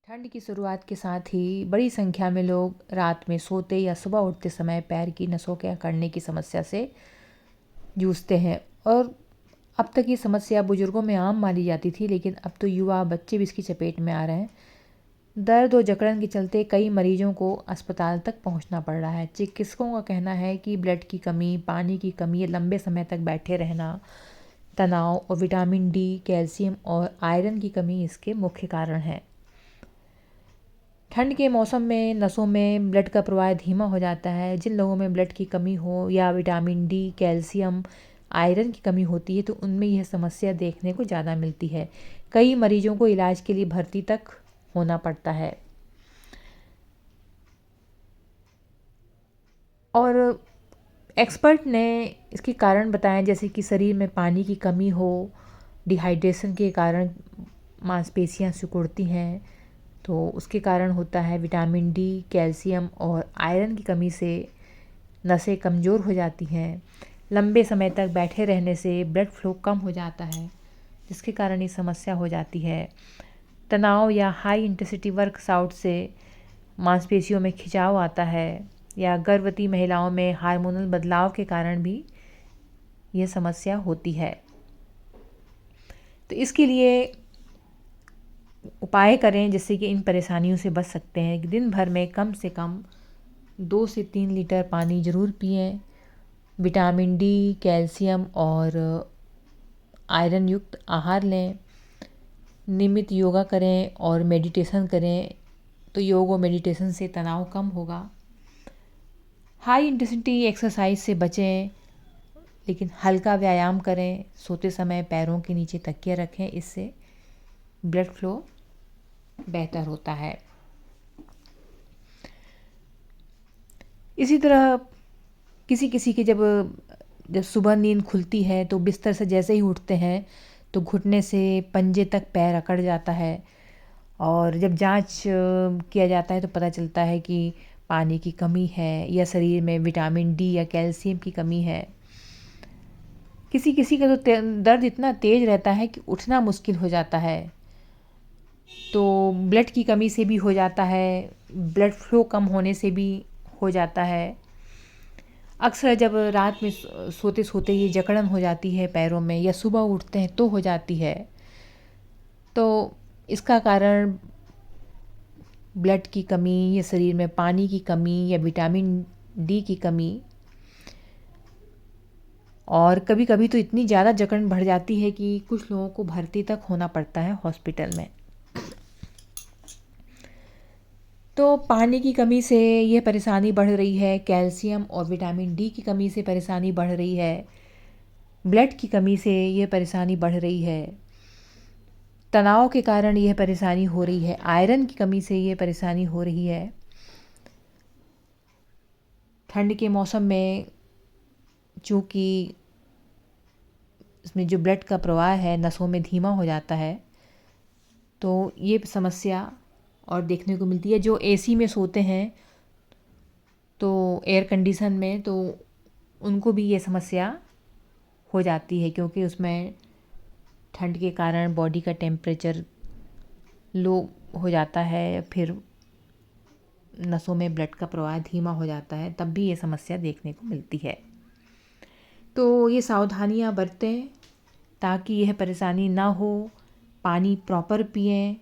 ठंड की शुरुआत के साथ ही बड़ी संख्या में लोग रात में सोते या सुबह उठते समय पैर की नसों के अकड़ने की समस्या से जूझते हैं। और अब तक ये समस्या बुजुर्गों में आम मानी जाती थी, लेकिन अब तो युवा बच्चे भी इसकी चपेट में आ रहे हैं। दर्द और जकड़न के चलते कई मरीजों को अस्पताल तक पहुंचना पड़ रहा है। चिकित्सकों का कहना है कि ब्लड की कमी, पानी की कमी या लंबे समय तक बैठे रहना, तनाव और विटामिन डी, कैल्शियम और आयरन की कमी इसके मुख्य कारण हैं। ठंड के मौसम में नसों में ब्लड का प्रवाह धीमा हो जाता है। जिन लोगों में ब्लड की कमी हो या विटामिन डी, कैल्शियम, आयरन की कमी होती है तो उनमें यह समस्या देखने को ज़्यादा मिलती है। कई मरीजों को इलाज के लिए भर्ती तक होना पड़ता है। और एक्सपर्ट ने इसके कारण बताए, जैसे कि शरीर में पानी की कमी हो, डिहाइड्रेशन के कारण मांसपेशियां सिकुड़ती हैं, तो उसके कारण होता है विटामिन डी, कैल्शियम और आयरन की कमी से नसें कमज़ोर हो जाती हैं। लंबे समय तक बैठे रहने से ब्लड फ्लो कम हो जाता है, जिसके कारण ये समस्या हो जाती है। तनाव या हाई इंटेंसिटी वर्कआउट से मांसपेशियों में खिंचाव आता है, या गर्भवती महिलाओं में हार्मोनल बदलाव के कारण भी यह समस्या होती है। तो इसके लिए उपाय करें जिससे कि इन परेशानियों से बच सकते हैं। कि दिन भर में कम से कम 2 से 3 लीटर पानी ज़रूर पिएं। विटामिन डी, कैल्शियम और आयरन युक्त आहार लें। नियमित योगा करें और मेडिटेशन करें, तो योग और मेडिटेशन से तनाव कम होगा। हाई इंटेंसिटी एक्सरसाइज से बचें, लेकिन हल्का व्यायाम करें। सोते समय पैरों के नीचे तकिया रखें, इससे ब्लड फ्लो बेहतर होता है। इसी तरह किसी किसी की जब सुबह नींद खुलती है तो बिस्तर से जैसे ही उठते हैं तो घुटने से पंजे तक पैर अकड़ जाता है, और जब जांच किया जाता है तो पता चलता है कि पानी की कमी है या शरीर में विटामिन डी या कैल्शियम की कमी है। किसी किसी का तो दर्द इतना तेज रहता है कि उठना मुश्किल हो जाता है, तो ब्लड की कमी से भी हो जाता है, ब्लड फ्लो कम होने से भी हो जाता है। अक्सर जब रात में सोते सोते ये जकड़न हो जाती है पैरों में, या सुबह उठते हैं तो हो जाती है, तो इसका कारण ब्लड की कमी या शरीर में पानी की कमी या विटामिन डी की कमी, और कभी कभी तो इतनी ज़्यादा जकड़न बढ़ जाती है कि कुछ लोगों को भर्ती तक होना पड़ता है हॉस्पिटल में। तो पानी की कमी से यह परेशानी बढ़ रही है, कैल्शियम और विटामिन डी की कमी से परेशानी बढ़ रही है, ब्लड की कमी से यह परेशानी बढ़ रही है, तनाव के कारण यह परेशानी हो रही है, आयरन की कमी से यह परेशानी हो रही है। ठंड के मौसम में चूँकि इसमें जो ब्लड का प्रवाह है नसों में धीमा हो जाता है, तो ये समस्या और देखने को मिलती है। जो एसी में सोते हैं, तो एयर कंडीशन में, तो उनको भी ये समस्या हो जाती है, क्योंकि उसमें ठंड के कारण बॉडी का टेम्परेचर लो हो जाता है, फिर नसों में ब्लड का प्रवाह धीमा हो जाता है, तब भी ये समस्या देखने को मिलती है। तो ये सावधानियां बरतें ताकि यह परेशानी ना हो। पानी प्रॉपर पिएं,